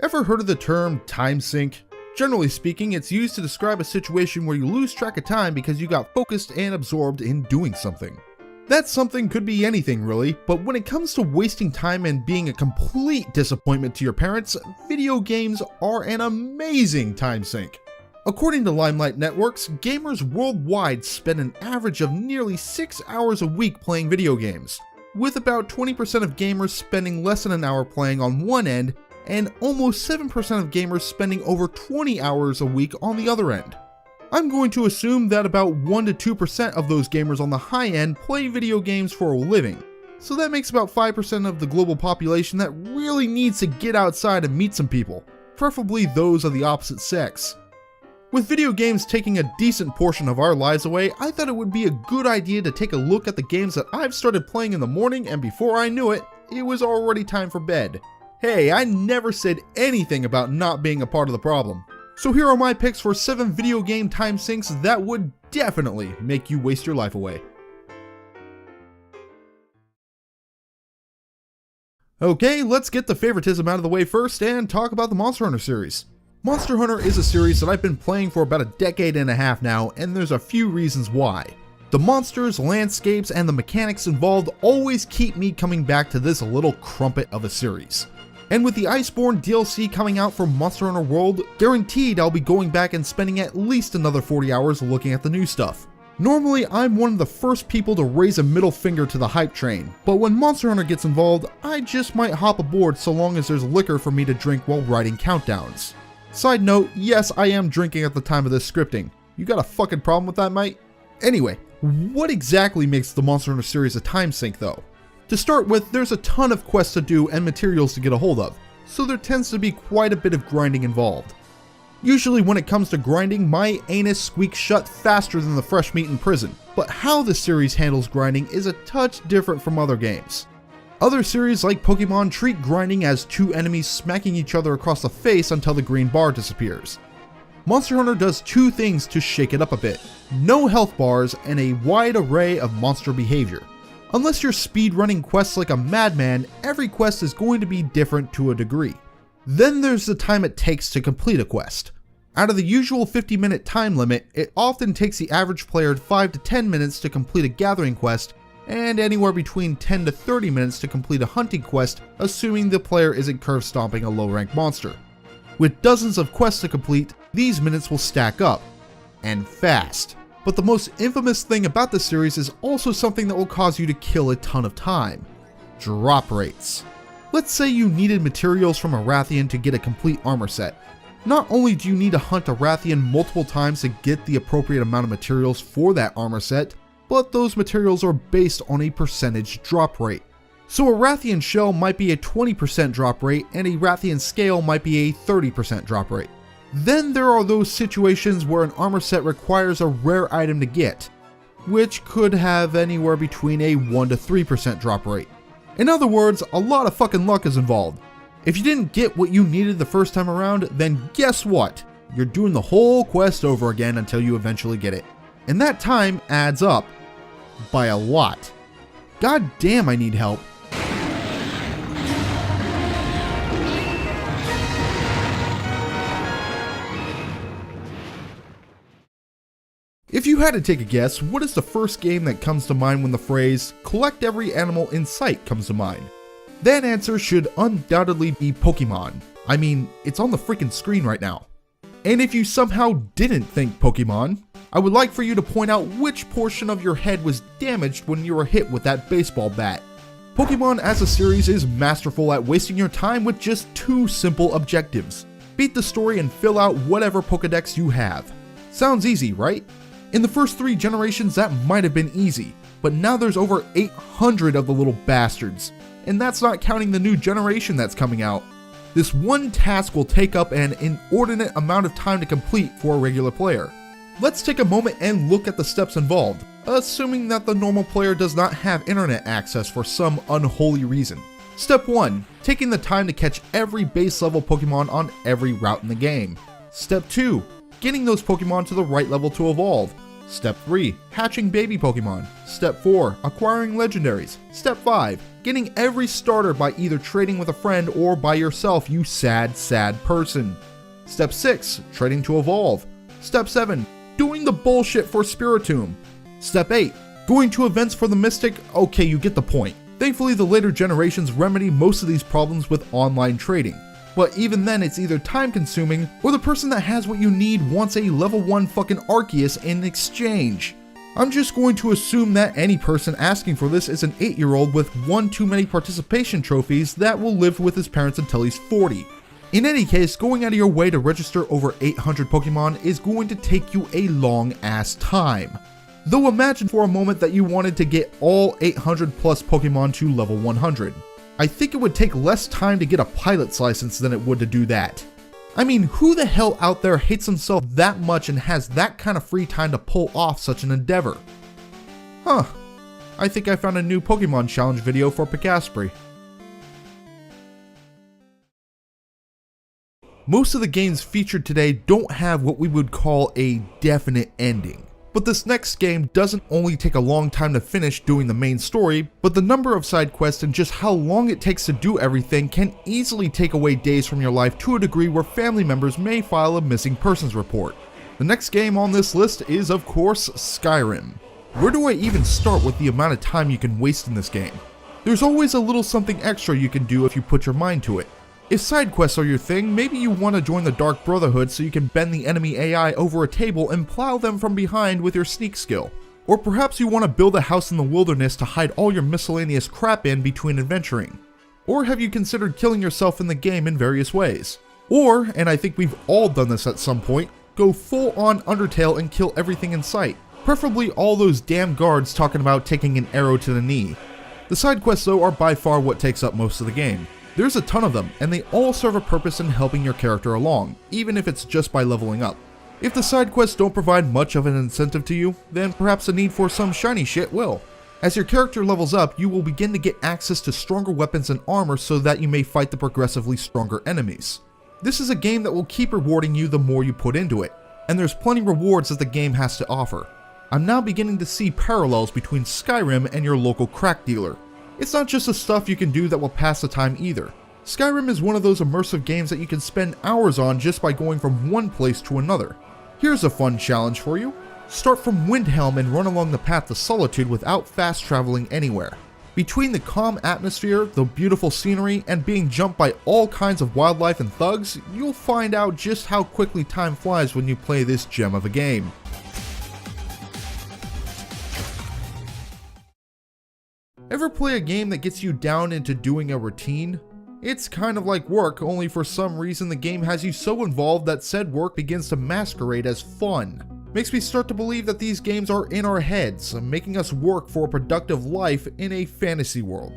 Ever heard of the term time sink? Generally speaking, it's used to describe a situation where you lose track of time because you got focused and absorbed in doing something. That something could be anything really, but when it comes to wasting time and being a complete disappointment to your parents, video games are an amazing time sink. According to Limelight Networks, gamers worldwide spend an average of nearly 6 hours a week playing video games, with about 20% of gamers spending less than an hour playing on one end, and almost 7% of gamers spending over 20 hours a week on the other end. I'm going to assume that about 1 to 2% of those gamers on the high end play video games for a living, so that makes about 5% of the global population that really needs to get outside and meet some people, preferably those of the opposite sex. With video games taking a decent portion of our lives away, I thought it would be a good idea to take a look at the games that I've started playing in the morning, and before I knew it, it was already time for bed. Hey, I never said anything about not being a part of the problem. So here are my picks for 7 video game time sinks that would definitely make you waste your life away. Okay, let's get the favoritism out of the way first and talk about the Monster Hunter series. Monster Hunter is a series that I've been playing for about a decade and a half now, and there's a few reasons why. The monsters, landscapes, and the mechanics involved always keep me coming back to this little crumpet of a series. And with the Iceborne DLC coming out for Monster Hunter World, guaranteed I'll be going back and spending at least another 40 hours looking at the new stuff. Normally, I'm one of the first people to raise a middle finger to the hype train, but when Monster Hunter gets involved, I just might hop aboard so long as there's liquor for me to drink while writing countdowns. Side note, yes, I am drinking at the time of this scripting. You got a fucking problem with that, mate? Anyway, what exactly makes the Monster Hunter series a time sink though? To start with, there's a ton of quests to do and materials to get a hold of, so there tends to be quite a bit of grinding involved. Usually when it comes to grinding, my anus squeaks shut faster than the fresh meat in prison, but how the series handles grinding is a touch different from other games. Other series like Pokemon treat grinding as 2 enemies smacking each other across the face until the green bar disappears. Monster Hunter does 2 things to shake it up a bit: no health bars and a wide array of monster behavior. Unless you're speedrunning quests like a madman, every quest is going to be different to a degree. Then there's the time it takes to complete a quest. Out of the usual 50-minute time limit, it often takes the average player 5 to 10 minutes to complete a gathering quest, and anywhere between 10 to 30 minutes to complete a hunting quest, assuming the player isn't curve stomping a low-ranked monster. With dozens of quests to complete, these minutes will stack up, and fast. But the most infamous thing about the series is also something that will cause you to kill a ton of time: drop rates. Let's say you needed materials from a Rathian to get a complete armor set. Not only do you need to hunt a Rathian multiple times to get the appropriate amount of materials for that armor set, but those materials are based on a percentage drop rate. So a Rathian shell might be a 20% drop rate and a Rathian scale might be a 30% drop rate. Then there are those situations where an armor set requires a rare item to get, which could have anywhere between a 1 to 3% drop rate. In other words, a lot of fucking luck is involved. If you didn't get what you needed the first time around, then guess what? You're doing the whole quest over again until you eventually get it. And that time adds up by a lot. God damn, I need help. If you had to take a guess, what is the first game that comes to mind when the phrase "collect every animal in sight" comes to mind? That answer should undoubtedly be Pokemon. I mean, it's on the freaking screen right now. And if you somehow didn't think Pokemon, I would like for you to point out which portion of your head was damaged when you were hit with that baseball bat. Pokemon as a series is masterful at wasting your time with just 2 simple objectives: beat the story and fill out whatever Pokedex you have. Sounds easy, right? In the first 3 generations that might have been easy, but now there's over 800 of the little bastards, and that's not counting the new generation that's coming out. This one task will take up an inordinate amount of time to complete for a regular player. Let's take a moment and look at the steps involved, assuming that the normal player does not have internet access for some unholy reason. Step 1. Taking the time to catch every base level Pokemon on every route in the game. Step 2. Getting those Pokemon to the right level to evolve. Step 3. Hatching baby Pokemon. Step 4. Acquiring legendaries. Step 5. getting every starter by either trading with a friend or by yourself, you sad, sad person. Step 6, trading to evolve. Step 7, doing the bullshit for Spiritomb. Step 8, going to events for the Mystic. Okay, you get the point. Thankfully, the later generations remedy most of these problems with online trading. But even then, it's either time consuming or the person that has what you need wants a level 1 fucking Arceus in exchange. I'm just going to assume that any person asking for this is an 8-year-old with one too many participation trophies that will live with his parents until he's 40. In any case, going out of your way to register over 800 Pokemon is going to take you a long ass time. Though imagine for a moment that you wanted to get all 800 plus Pokemon to level 100. I think it would take less time to get a pilot's license than it would to do that. I mean, who the hell out there hates himself that much and has that kind of free time to pull off such an endeavor? Huh. I think I found a new Pokemon challenge video for Picaspri. Most of the games featured today don't have what we would call a definite ending. But this next game doesn't only take a long time to finish doing the main story, but the number of side quests and just how long it takes to do everything can easily take away days from your life to a degree where family members may file a missing persons report. The next game on this list is, of course, Skyrim. Where do I even start with the amount of time you can waste in this game? There's always a little something extra you can do if you put your mind to it. If side quests are your thing, maybe you want to join the Dark Brotherhood so you can bend the enemy AI over a table and plow them from behind with your sneak skill. Or perhaps you want to build a house in the wilderness to hide all your miscellaneous crap in between adventuring. Or have you considered killing yourself in the game in various ways? Or, and I think we've all done this at some point, go full on Undertale and kill everything in sight. Preferably all those damn guards talking about taking an arrow to the knee. The side quests though are by far what takes up most of the game. There's a ton of them, and they all serve a purpose in helping your character along, even if it's just by leveling up. If the side quests don't provide much of an incentive to you, then perhaps the need for some shiny shit will. As your character levels up, you will begin to get access to stronger weapons and armor so that you may fight the progressively stronger enemies. This is a game that will keep rewarding you the more you put into it, and there's plenty rewards that the game has to offer. I'm now beginning to see parallels between Skyrim and your local crack dealer. It's not just the stuff you can do that will pass the time either. Skyrim is one of those immersive games that you can spend hours on just by going from one place to another. Here's a fun challenge for you. Start from Windhelm and run along the path to Solitude without fast traveling anywhere. Between the calm atmosphere, the beautiful scenery, and being jumped by all kinds of wildlife and thugs, you'll find out just how quickly time flies when you play this gem of a game. Ever play a game that gets you down into doing a routine? It's kind of like work, only for some reason the game has you so involved that said work begins to masquerade as fun. Makes me start to believe that these games are in our heads, making us work for a productive life in a fantasy world.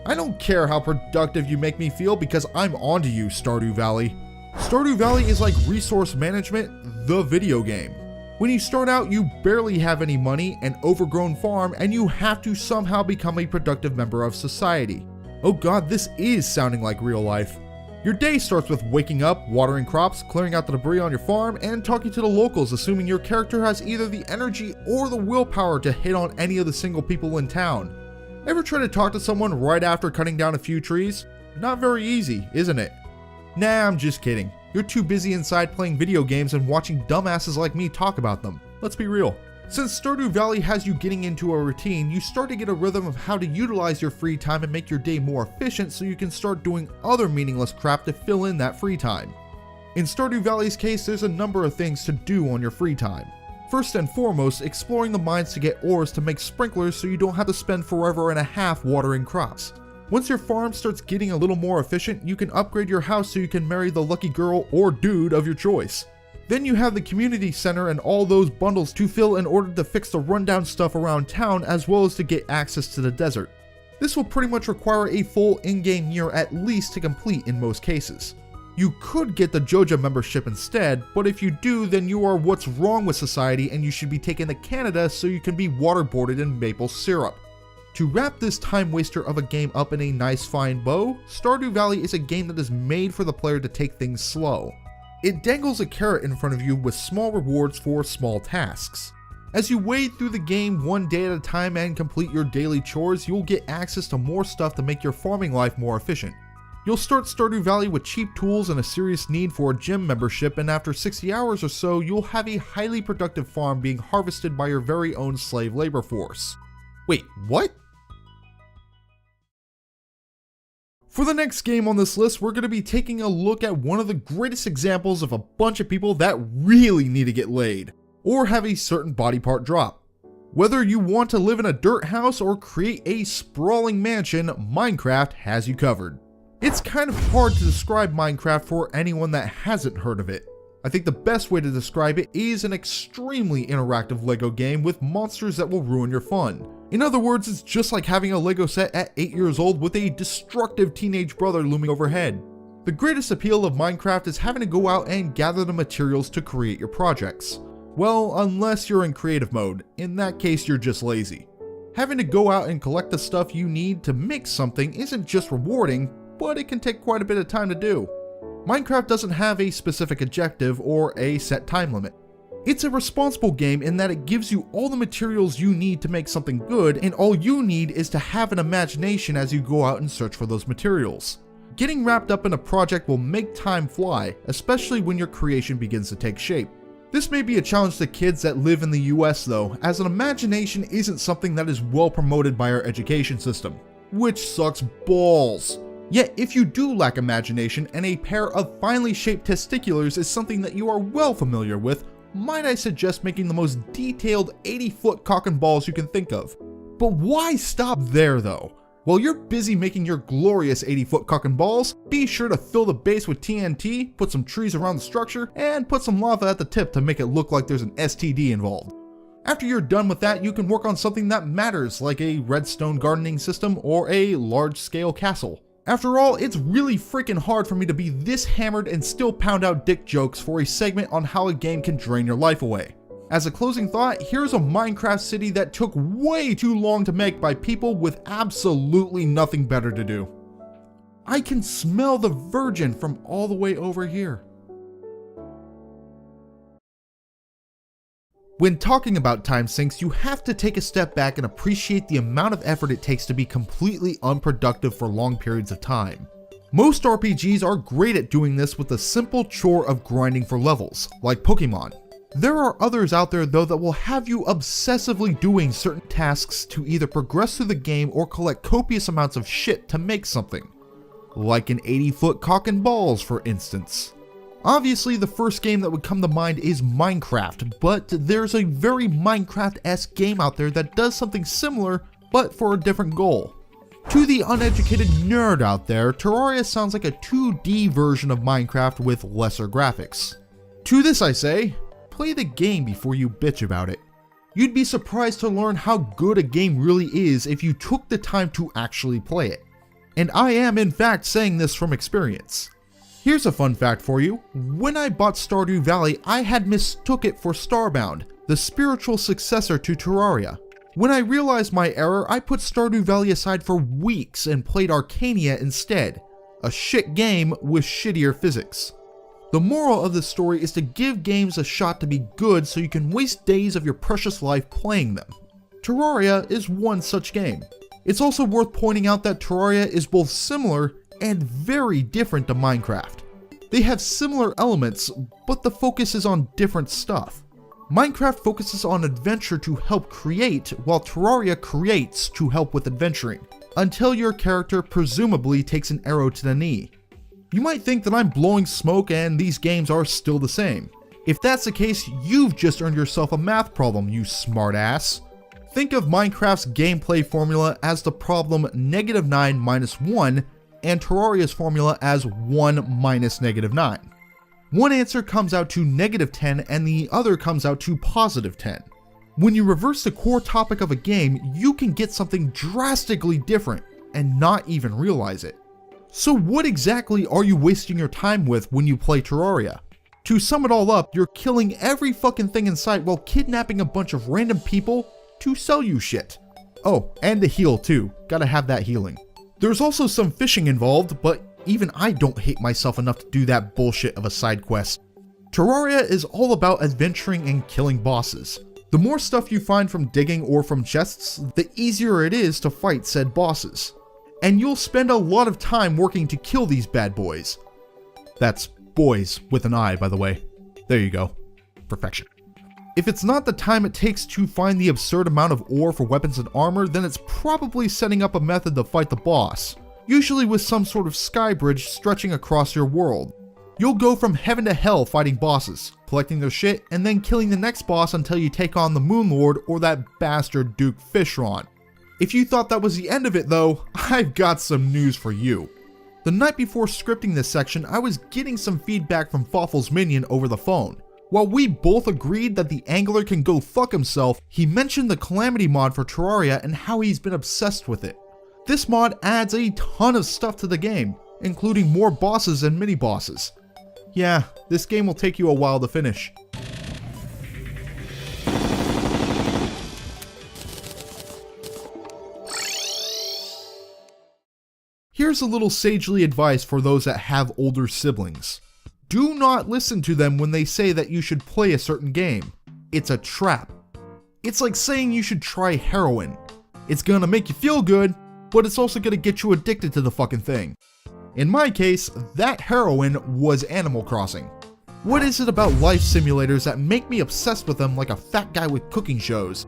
I don't care how productive you make me feel because I'm onto you, Stardew Valley. Stardew Valley is like resource management, the video game. When you start out, you barely have any money, an overgrown farm, and you have to somehow become a productive member of society. Oh god, this is sounding like real life. Your day starts with waking up, watering crops, clearing out the debris on your farm, and talking to the locals, assuming your character has either the energy or the willpower to hit on any of the single people in town. Ever try to talk to someone right after cutting down a few trees? Not very easy, isn't it? Nah, I'm just kidding. You're too busy inside playing video games and watching dumbasses like me talk about them. Let's be real. Since Stardew Valley has you getting into a routine, you start to get a rhythm of how to utilize your free time and make your day more efficient so you can start doing other meaningless crap to fill in that free time. In Stardew Valley's case, there's a number of things to do on your free time. First and foremost, exploring the mines to get ores to make sprinklers so you don't have to spend forever and a half watering crops. Once your farm starts getting a little more efficient, you can upgrade your house so you can marry the lucky girl or dude of your choice. Then you have the community center and all those bundles to fill in order to fix the rundown stuff around town as well as to get access to the desert. This will pretty much require a full in-game year at least to complete in most cases. You could get the Joja membership instead, but if you do, then you are what's wrong with society and you should be taken to Canada so you can be waterboarded in maple syrup. To wrap this time waster of a game up in a nice fine bow, Stardew Valley is a game that is made for the player to take things slow. It dangles a carrot in front of you with small rewards for small tasks. As you wade through the game one day at a time and complete your daily chores, you'll get access to more stuff to make your farming life more efficient. You'll start Stardew Valley with cheap tools and a serious need for a gym membership, and after 60 hours or so, you'll have a highly productive farm being harvested by your very own slave labor force. Wait, what? For the next game on this list, we're going to be taking a look at one of the greatest examples of a bunch of people that really need to get laid, or have a certain body part drop. Whether you want to live in a dirt house or create a sprawling mansion, Minecraft has you covered. It's kind of hard to describe Minecraft for anyone that hasn't heard of it. I think the best way to describe it is an extremely interactive LEGO game with monsters that will ruin your fun. In other words, it's just like having a LEGO set at 8 years old with a destructive teenage brother looming overhead. The greatest appeal of Minecraft is having to go out and gather the materials to create your projects. Well, unless you're in creative mode. In that case, you're just lazy. Having to go out and collect the stuff you need to make something isn't just rewarding, but it can take quite a bit of time to do. Minecraft doesn't have a specific objective or a set time limit. It's a responsible game in that it gives you all the materials you need to make something good, and all you need is to have an imagination as you go out and search for those materials. Getting wrapped up in a project will make time fly, especially when your creation begins to take shape. This may be a challenge to kids that live in the US though, as an imagination isn't something that is well promoted by our education system, which sucks balls. Yet if you do lack imagination and a pair of finely shaped testiculars is something that you are well familiar with, might I suggest making the most detailed 80-foot cock and balls you can think of. But why stop there though? While you're busy making your glorious 80-foot cock and balls, be sure to fill the base with TNT, put some trees around the structure, and put some lava at the tip to make it look like there's an STD involved. After you're done with that, you can work on something that matters, like a redstone gardening system or a large-scale castle. After all, it's really freaking hard for me to be this hammered and still pound out dick jokes for a segment on how a game can drain your life away. As a closing thought, here's a Minecraft city that took way too long to make by people with absolutely nothing better to do. I can smell the virgin from all the way over here. When talking about Timesinks, you have to take a step back and appreciate the amount of effort it takes to be completely unproductive for long periods of time. Most RPGs are great at doing this with the simple chore of grinding for levels, like Pokemon. There are others out there though that will have you obsessively doing certain tasks to either progress through the game or collect copious amounts of shit to make something. Like an 80-foot cock and balls, for instance. Obviously, the first game that would come to mind is Minecraft, but there's a very Minecraft-esque game out there that does something similar, but for a different goal. To the uneducated nerd out there, Terraria sounds like a 2D version of Minecraft with lesser graphics. To this I say, play the game before you bitch about it. You'd be surprised to learn how good a game really is if you took the time to actually play it. And I am in fact saying this from experience. Here's a fun fact for you. When I bought Stardew Valley, I had mistook it for Starbound, the spiritual successor to Terraria. When I realized my error, I put Stardew Valley aside for weeks and played Arcania instead. A shit game with shittier physics. The moral of this story is to give games a shot to be good so you can waste days of your precious life playing them. Terraria is one such game. It's also worth pointing out that Terraria is both similar and very different to Minecraft. They have similar elements, but the focus is on different stuff. Minecraft focuses on adventure to help create, while Terraria creates to help with adventuring, until your character presumably takes an arrow to the knee. You might think that I'm blowing smoke and these games are still the same. If that's the case, you've just earned yourself a math problem, you smartass. Think of Minecraft's gameplay formula as the problem -9 minus 1, and Terraria's formula as 1 minus -9. One answer comes out to -10 and the other comes out to +10. When you reverse the core topic of a game, you can get something drastically different and not even realize it. So what exactly are you wasting your time with when you play Terraria? To sum it all up, you're killing every fucking thing in sight while kidnapping a bunch of random people to sell you shit. Oh, and to heal too, gotta have that healing. There's also some fishing involved, but even I don't hate myself enough to do that bullshit of a side quest. Terraria is all about adventuring and killing bosses. The more stuff you find from digging or from chests, the easier it is to fight said bosses. And you'll spend a lot of time working to kill these bad boys. That's boys with an I, by the way. There you go. Perfection. If it's not the time it takes to find the absurd amount of ore for weapons and armor, then it's probably setting up a method to fight the boss, usually with some sort of sky bridge stretching across your world. You'll go from heaven to hell fighting bosses, collecting their shit, and then killing the next boss until you take on the Moon Lord or that bastard Duke Fishron. If you thought that was the end of it though, I've got some news for you. The night before scripting this section, I was getting some feedback from Fawful's minion over the phone. While we both agreed that the angler can go fuck himself, he mentioned the Calamity mod for Terraria and how he's been obsessed with it. This mod adds a ton of stuff to the game, including more bosses and mini-bosses. Yeah, this game will take you a while to finish. Here's a little sagely advice for those that have older siblings. Do not listen to them when they say that you should play a certain game. It's a trap. It's like saying you should try heroin. It's gonna make you feel good, but it's also gonna get you addicted to the fucking thing. In my case, that heroin was Animal Crossing. What is it about life simulators that make me obsessed with them like a fat guy with cooking shows?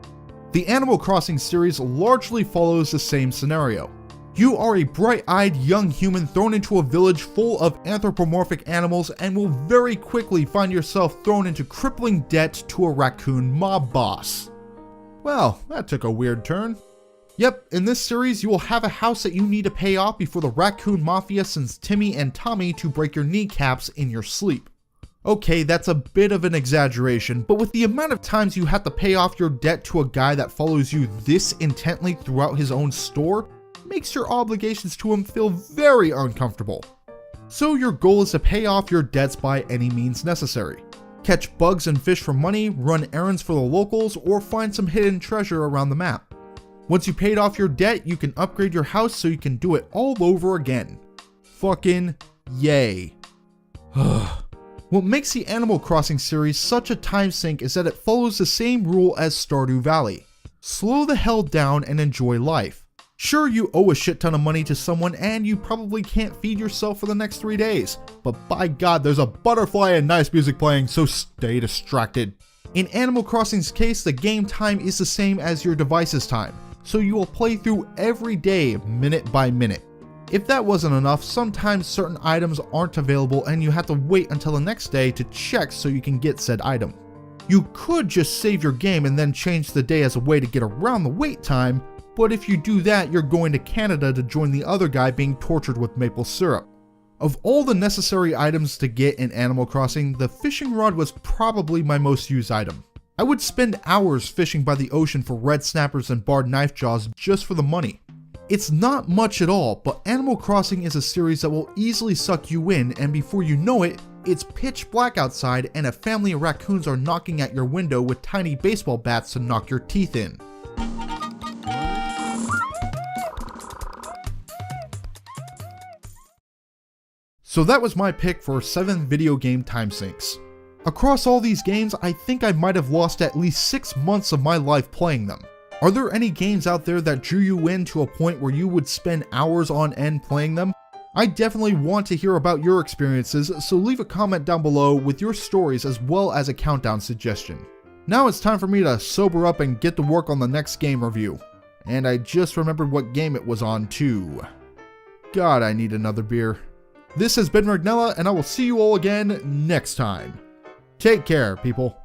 The Animal Crossing series largely follows the same scenario. You are a bright-eyed young human thrown into a village full of anthropomorphic animals and will very quickly find yourself thrown into crippling debt to a raccoon mob boss. Well, that took a weird turn. Yep, in this series you will have a house that you need to pay off before the raccoon mafia sends Timmy and Tommy to break your kneecaps in your sleep. Okay, that's a bit of an exaggeration, but with the amount of times you have to pay off your debt to a guy that follows you this intently throughout his own store, makes your obligations to him feel very uncomfortable. So your goal is to pay off your debts by any means necessary. Catch bugs and fish for money, run errands for the locals, or find some hidden treasure around the map. Once you paid off your debt, you can upgrade your house so you can do it all over again. Fucking yay. What makes the Animal Crossing series such a time sink is that it follows the same rule as Stardew Valley. Slow the hell down and enjoy life. Sure, you owe a shit ton of money to someone and you probably can't feed yourself for the next 3 days, but by God, there's a butterfly and nice music playing, so stay distracted. In Animal Crossing's case, the game time is the same as your device's time, so you will play through every day, minute by minute. If that wasn't enough, sometimes certain items aren't available and you have to wait until the next day to check so you can get said item. You could just save your game and then change the day as a way to get around the wait time, but if you do that, you're going to Canada to join the other guy being tortured with maple syrup. Of all the necessary items to get in Animal Crossing, the fishing rod was probably my most used item. I would spend hours fishing by the ocean for red snappers and barred knife jaws just for the money. It's not much at all, but Animal Crossing is a series that will easily suck you in, and before you know it, it's pitch black outside and a family of raccoons are knocking at your window with tiny baseball bats to knock your teeth in. So that was my pick for 7 video game time sinks. Across all these games, I think I might have lost at least 6 months of my life playing them. Are there any games out there that drew you in to a point where you would spend hours on end playing them? I definitely want to hear about your experiences, so leave a comment down below with your stories as well as a countdown suggestion. Now it's time for me to sober up and get to work on the next game review. And I just remembered what game it was on too. God, I need another beer. This has been Regnilla, and I will see you all again next time. Take care, people.